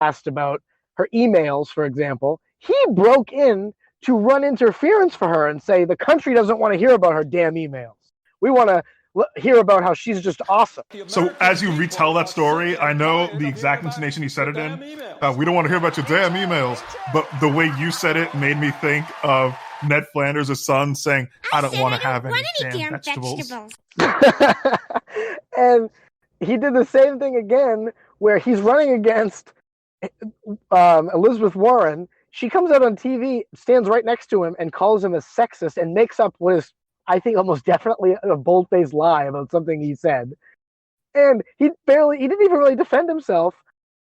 asked about her emails, for example, he broke in to run interference for her and say the country doesn't want to hear about her damn emails. We want to hear about how she's just awesome. So as you retell that story, I know the exact intonation you said it in. We don't want to hear about your damn emails. But the way you said it made me think of Ned Flanders' son saying, I don't want to have any damn vegetables. And he did the same thing again where he's running against Elizabeth Warren. She comes out on TV, stands right next to him, and calls him a sexist and makes up what is, I think, almost definitely a bold-faced lie about something he said. And he didn't even really defend himself.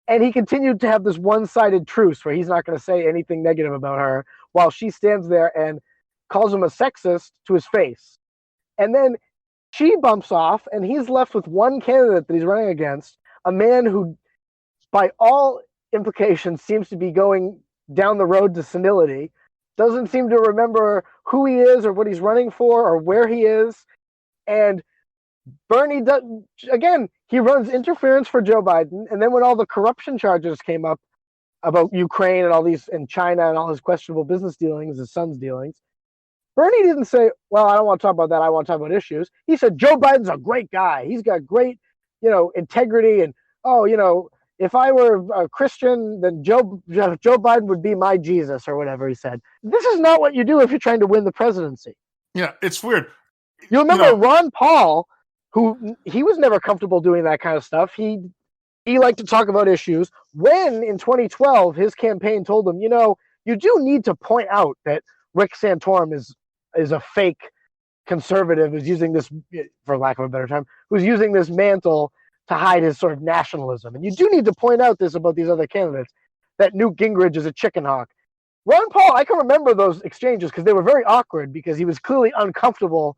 And he continued to have this one-sided truce where he's not going to say anything negative about her while she stands there and calls him a sexist to his face. And then she bumps off, and he's left with one candidate that he's running against, a man who, by all implications, seems to be going down the road to senility, doesn't seem to remember who he is or what he's running for or where he is. And Bernie does, again, he runs interference for Joe Biden. And then when all the corruption charges came up about Ukraine and all these, and China and all his questionable business dealings, his son's dealings, Bernie didn't say, well, I don't want to talk about that. I want to talk about issues. He said, Joe Biden's a great guy. He's got great, integrity. And, if I were a Christian, then Joe Biden would be my Jesus or whatever he said. This is not what you do if you're trying to win the presidency. Yeah, it's weird. You remember Ron Paul, who he was never comfortable doing that kind of stuff. He liked to talk about issues. When in 2012 his campaign told him, you do need to point out that Rick Santorum is a fake conservative who's using this, for lack of a better term, who's using this mantle to hide his sort of nationalism. And you do need to point out this about these other candidates, that Newt Gingrich is a chicken hawk. Ron Paul, I can remember those exchanges because they were very awkward because he was clearly uncomfortable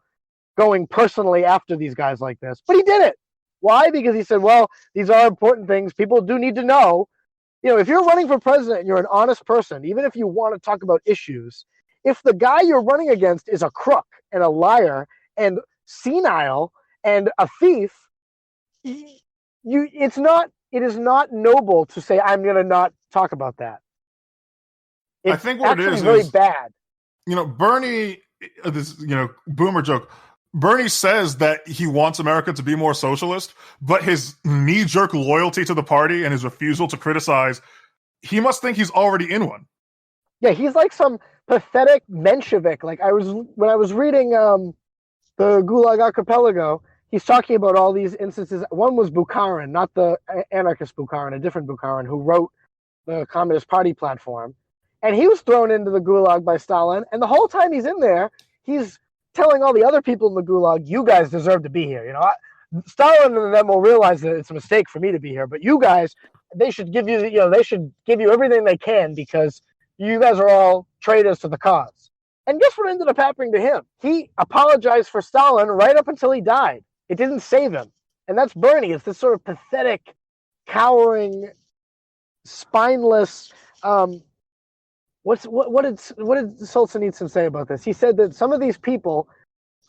going personally after these guys like this. But he did it. Why? Because he said, well, these are important things. People do need to know. If you're running for president and you're an honest person, even if you want to talk about issues, if the guy you're running against is a crook and a liar and senile and a thief, it is not noble to say, I'm going to not talk about that. It's I think what it is very bad. Bernie, this, boomer joke. Bernie says that he wants America to be more socialist, but his knee-jerk loyalty to the party and his refusal to criticize, he must think he's already in one. Yeah, he's like some pathetic Menshevik. Like when I was reading the Gulag Archipelago, he's talking about all these instances. One was Bukharin, not the anarchist Bukharin, a different Bukharin, who wrote the Communist Party platform. And he was thrown into the Gulag by Stalin. And the whole time he's in there, he's telling all the other people in the Gulag, you guys deserve to be here. Stalin and them will realize that it's a mistake for me to be here. But you guys, they should give you, they should give you everything they can because you guys are all traitors to the cause. And guess what ended up happening to him? He apologized for Stalin right up until he died. It didn't save him. And that's Bernie. It's this sort of pathetic, cowering, spineless. What did Solzhenitsyn say about this? He said that some of these people,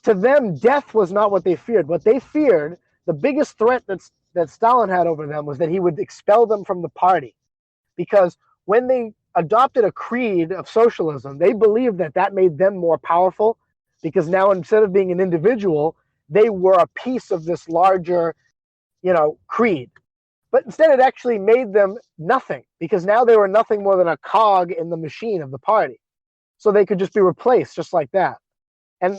to them, death was not what they feared. What they feared, the biggest threat that Stalin had over them was that he would expel them from the party. Because when they adopted a creed of socialism, they believed that made them more powerful because now instead of being an individual, they were a piece of this larger, creed. But instead, it actually made them nothing because now they were nothing more than a cog in the machine of the party. So they could just be replaced just like that. And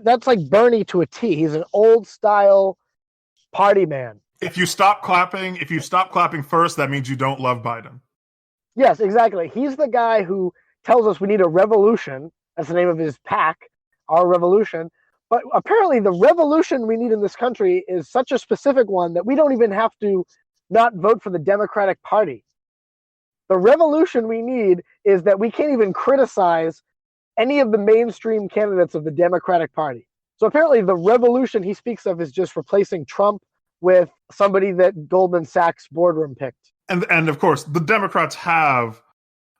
that's like Bernie to a T. He's an old style party man. If you stop clapping first, that means you don't love Biden. Yes, exactly. He's the guy who tells us we need a revolution. That's the name of his PAC, Our Revolution. But apparently the revolution we need in this country is such a specific one that we don't even have to not vote for the Democratic Party. The revolution we need is that we can't even criticize any of the mainstream candidates of the Democratic Party. So apparently the revolution he speaks of is just replacing Trump with somebody that Goldman Sachs boardroom picked. And of course, the Democrats have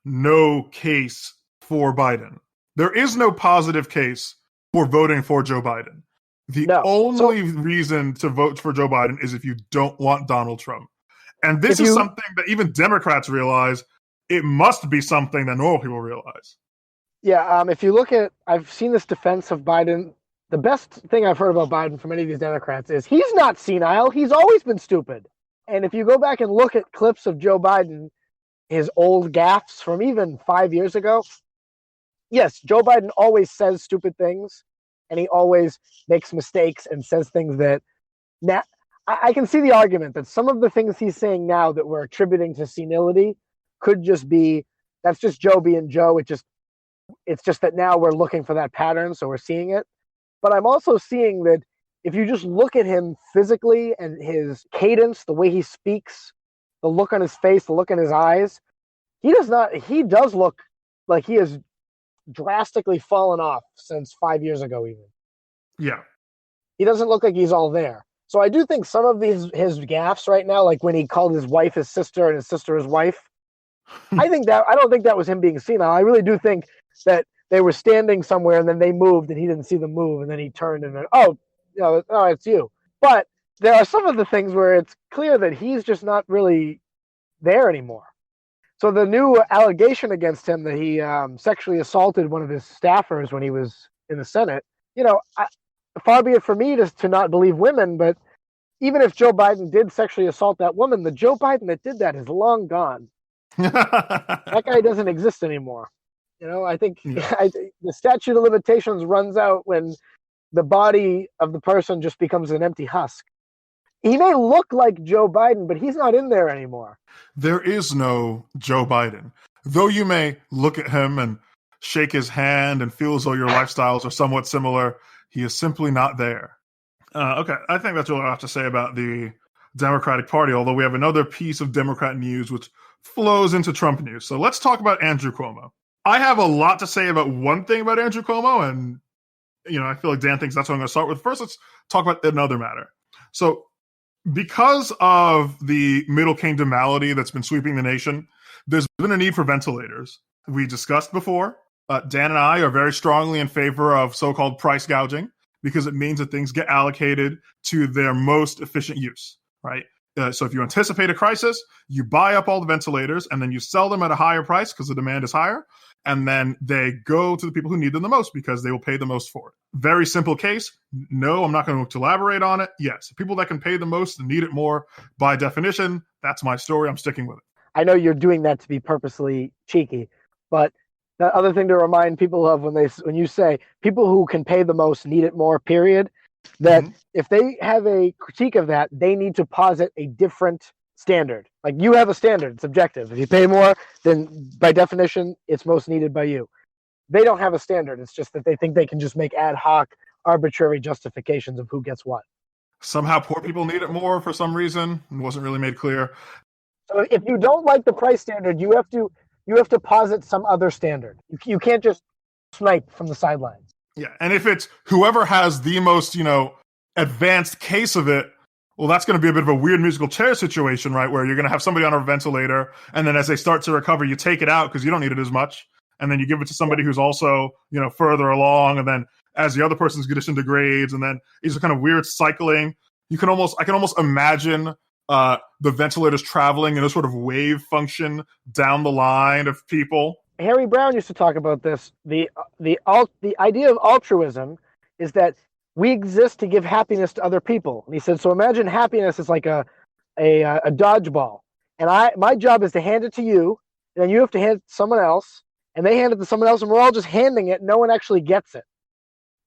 no case for Biden. There is no positive case for voting for Joe Biden. The only reason to vote for Joe Biden is if you don't want Donald Trump. And this is something that even Democrats realize. It must be something that normal people realize. Yeah, if you look at, I've seen this defense of Biden. The best thing I've heard about Biden from any of these Democrats is he's not senile. He's always been stupid. And if you go back and look at clips of Joe Biden, his old gaffes from even 5 years ago, yes, Joe Biden always says stupid things, and he always makes mistakes and says things that now I can see the argument that some of the things he's saying now that we're attributing to senility could just be, that's just Joe being Joe. It's just that now we're looking for that pattern, so we're seeing it. But I'm also seeing that if you just look at him physically and his cadence, the way he speaks, the look on his face, the look in his eyes, he does look like he has drastically fallen off since 5 years ago even. Yeah. He doesn't look like he's all there. So I do think some of his gaffes right now, like when he called his wife his sister and his sister his wife, I don't think that was him being senile. I really do think that they were standing somewhere and then they moved and he didn't see them move and then he turned and then, oh, it's you. But there are some of the things where it's clear that he's just not really there anymore. So the new allegation against him that he sexually assaulted one of his staffers when he was in the Senate, far be it for me to not believe women, but even if Joe Biden did sexually assault that woman, the Joe Biden that did that is long gone. That guy doesn't exist anymore. I think the statute of limitations runs out when the body of the person just becomes an empty husk. He may look like Joe Biden, but he's not in there anymore. There is no Joe Biden. Though you may look at him and shake his hand and feel as though your lifestyles are somewhat similar, he is simply not there. Okay, I think that's all I have to say about the Democratic Party, although we have another piece of Democrat news which flows into Trump news. So let's talk about Andrew Cuomo. I have a lot to say about one thing about Andrew Cuomo, and I feel like Dan thinks that's what I'm going to start with. First, let's talk about another matter. So because of the Middle Kingdom malady that's been sweeping the nation, there's been a need for ventilators. We discussed before, Dan and I are very strongly in favor of so-called price gouging because it means that things get allocated to their most efficient use, right? So if you anticipate a crisis, you buy up all the ventilators and then you sell them at a higher price because the demand is higher. And then they go to the people who need them the most because they will pay the most for it. Very simple case. No, I'm not going to elaborate on it. Yes, people that can pay the most and need it more, by definition, that's my story. I'm sticking with it. I know you're doing that to be purposely cheeky, but the other thing to remind people of when you say people who can pay the most need it more, period, that if they have a critique of that, they need to posit a different standard. Like you have a standard, it's objective. If you pay more, then by definition, it's most needed by you. They don't have a standard. It's just that they think they can just make ad hoc, arbitrary justifications of who gets what. Somehow poor people need it more for some reason. It wasn't really made clear. So if you don't like the price standard, you have to posit some other standard. You can't just snipe from the sidelines. Yeah, and if it's whoever has the most, advanced case of it, well, that's going to be a bit of a weird musical chair situation, right? Where you're going to have somebody on a ventilator, and then as they start to recover, you take it out because you don't need it as much, and then you give it to somebody who's also, further along, and then as the other person's condition degrades, and then it's a kind of weird cycling. I can almost imagine the ventilators traveling in a sort of wave function down the line of people. Harry Brown used to talk about this. The idea of altruism is that we exist to give happiness to other people. And he said, so imagine happiness is like a dodgeball. And my job is to hand it to you, and then you have to hand it to someone else, and they hand it to someone else, and we're all just handing it. No one actually gets it.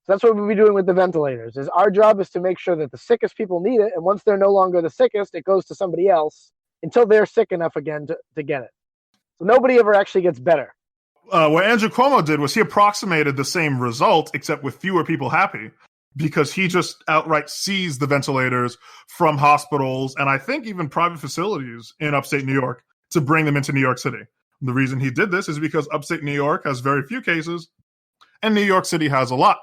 So that's what we'll be doing with the ventilators. Is our job is to make sure that the sickest people need it, and once they're no longer the sickest, it goes to somebody else until they're sick enough again to get it. So nobody ever actually gets better. What Andrew Cuomo did was he approximated the same result, except with fewer people happy, because he just outright seized the ventilators from hospitals and I think even private facilities in upstate New York to bring them into New York City. And the reason he did this is because upstate New York has very few cases and New York City has a lot.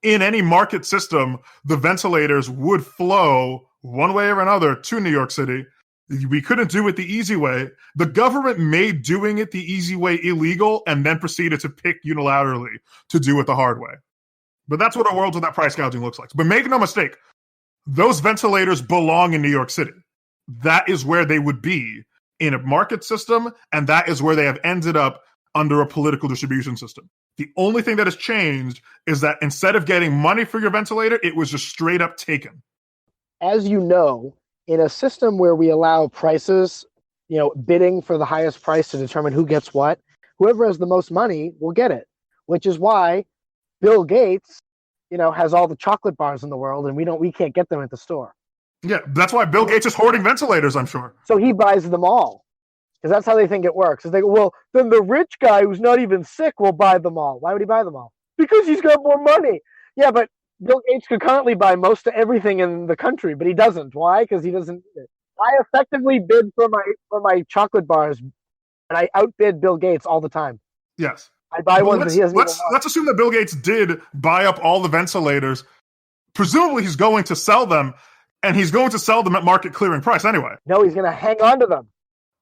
In any market system, the ventilators would flow one way or another to New York City. We couldn't do it the easy way. The government made doing it the easy way illegal and then proceeded to pick unilaterally to do it the hard way. But that's what a world without price gouging looks like. But make no mistake, those ventilators belong in New York City. that is where they would be in a market system, and that is where they have ended up under a political distribution system. The only thing that has changed is that instead of getting money for your ventilator, it was just straight up taken. As you know, in a system where we allow prices, bidding for the highest price to determine who gets what, whoever has the most money will get it, which is why Bill Gates, has all the chocolate bars in the world, and we can't get them at the store. Yeah, that's why Bill Gates is hoarding ventilators, I'm sure. So he buys them all, because that's how they think it works. They go, well, then the rich guy who's not even sick will buy them all. Why would he buy them all? Because he's got more money. Yeah, but Bill Gates could currently buy most of everything in the country, but he doesn't. Why? Because he doesn't need it. I effectively bid for my chocolate bars, and I outbid Bill Gates all the time. Yes. I buy ones that he doesn't even want. Let's assume that Bill Gates did buy up all the ventilators. Presumably he's going to sell them, and he's going to sell them at market clearing price anyway. No, he's going to hang on to them.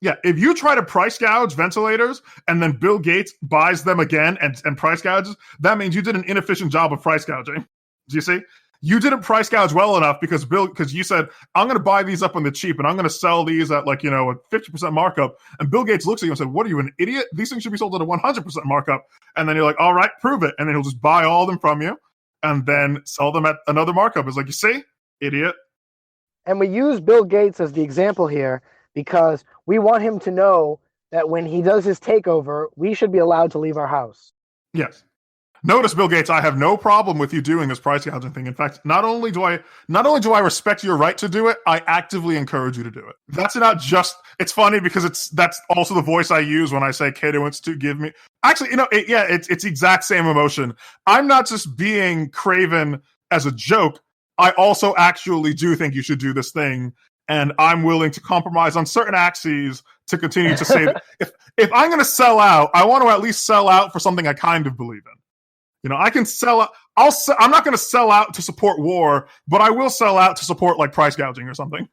Yeah, if you try to price gouge ventilators and then Bill Gates buys them again and price gouges, that means you did an inefficient job of price gouging. Do you see? You didn't price gouge well enough because you said, I'm going to buy these up on the cheap and I'm going to sell these at a 50% markup. And Bill Gates looks at you and said, what are you, an idiot? These things should be sold at a 100% markup. And then you're like, all right, prove it. And then he'll just buy all of them from you and then sell them at another markup. It's like, you see, idiot. And we use Bill Gates as the example here because we want him to know that when he does his takeover, we should be allowed to leave our house. Yes. Notice, Bill Gates, I have no problem with you doing this price gouging thing. In fact, not only do I respect your right to do it, I actively encourage you to do it. That's not just, it's funny because that's also the voice I use when I say Cato wants to give me. Actually, it's the exact same emotion. I'm not just being craven as a joke. I also actually do think you should do this thing. And I'm willing to compromise on certain axes to continue to say that if I'm going to sell out, I want to at least sell out for something I kind of believe in. I can sell out. I'm not going to sell out to support war, but I will sell out to support price gouging or something.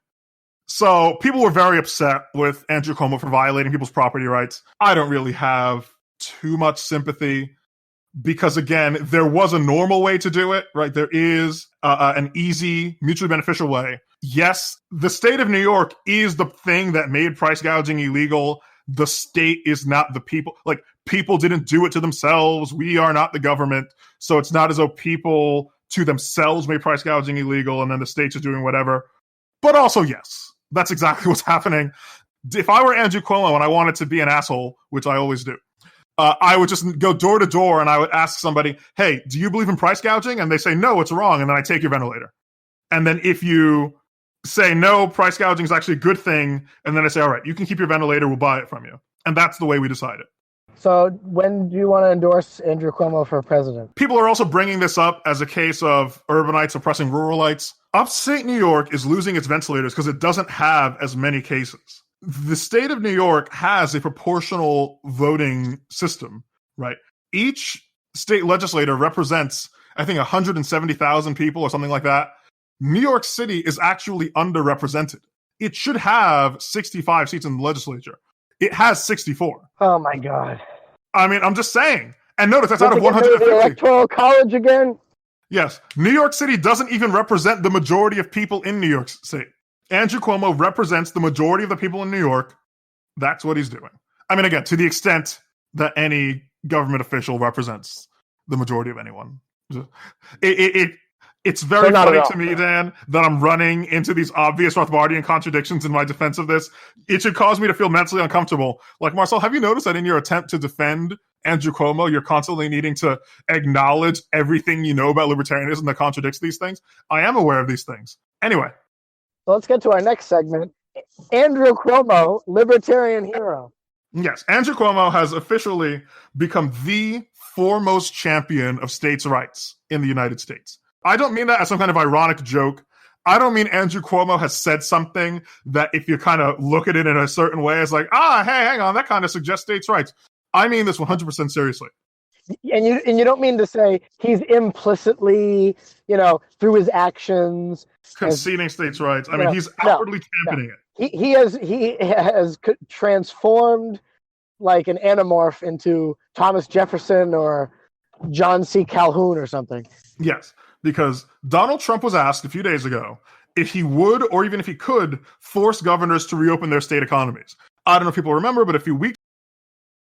So people were very upset with Andrew Cuomo for violating people's property rights. I don't really have too much sympathy because, again, there was a normal way to do it, right? There is an easy, mutually beneficial way. Yes, the state of New York is the thing that made price gouging illegal. The state is not the people. People didn't do it to themselves. We are not the government. So it's not as though people to themselves made price gouging illegal and then the state's just doing whatever. But also, yes, that's exactly what's happening. If I were Andrew Cuomo and I wanted to be an asshole, which I always do, I would just go door to door and I would ask somebody, hey, do you believe in price gouging? And they say, no, it's wrong. And then I take your ventilator. And then if you say, no, price gouging is actually a good thing, and then I say, all right, you can keep your ventilator, we'll buy it from you. And that's the way we decided. So when do you want to endorse Andrew Cuomo for president? People are also bringing this up as a case of urbanites oppressing ruralites. Upstate New York is losing its ventilators because it doesn't have as many cases. The state of New York has a proportional voting system, right? Each state legislator represents, I think, 170,000 people or something like that. New York City is actually underrepresented. It should have 65 seats in the legislature. It has 64. Oh, my God. I mean, I'm just saying. And notice, that's out of 150. The Electoral College again? Yes. New York City doesn't even represent the majority of people in New York State. Andrew Cuomo represents the majority of the people in New York. That's what he's doing. I mean, again, to the extent that any government official represents the majority of anyone. It's very funny to me, Dan, that I'm running into these obvious Rothbardian contradictions in my defense of this. It should cause me to feel mentally uncomfortable. Marcel, have you noticed that in your attempt to defend Andrew Cuomo, you're constantly needing to acknowledge everything you know about libertarianism that contradicts these things? I am aware of these things. Anyway. Let's get to our next segment. Andrew Cuomo, libertarian hero. Yes, Andrew Cuomo has officially become the foremost champion of states' rights in the United States. I don't mean that as some kind of ironic joke. I don't mean Andrew Cuomo has said something that if you kind of look at it in a certain way, it's like, hey, hang on, that kind of suggests states' rights. I mean this 100% seriously. And you don't mean to say he's implicitly, through his actions, conceding states' rights. I mean, he's outwardly championing it. He has transformed like an anamorph into Thomas Jefferson or John C. Calhoun or something. Yes. Because Donald Trump was asked a few days ago if he would, or even if he could, force governors to reopen their state economies. I don't know if people remember, but a few weeks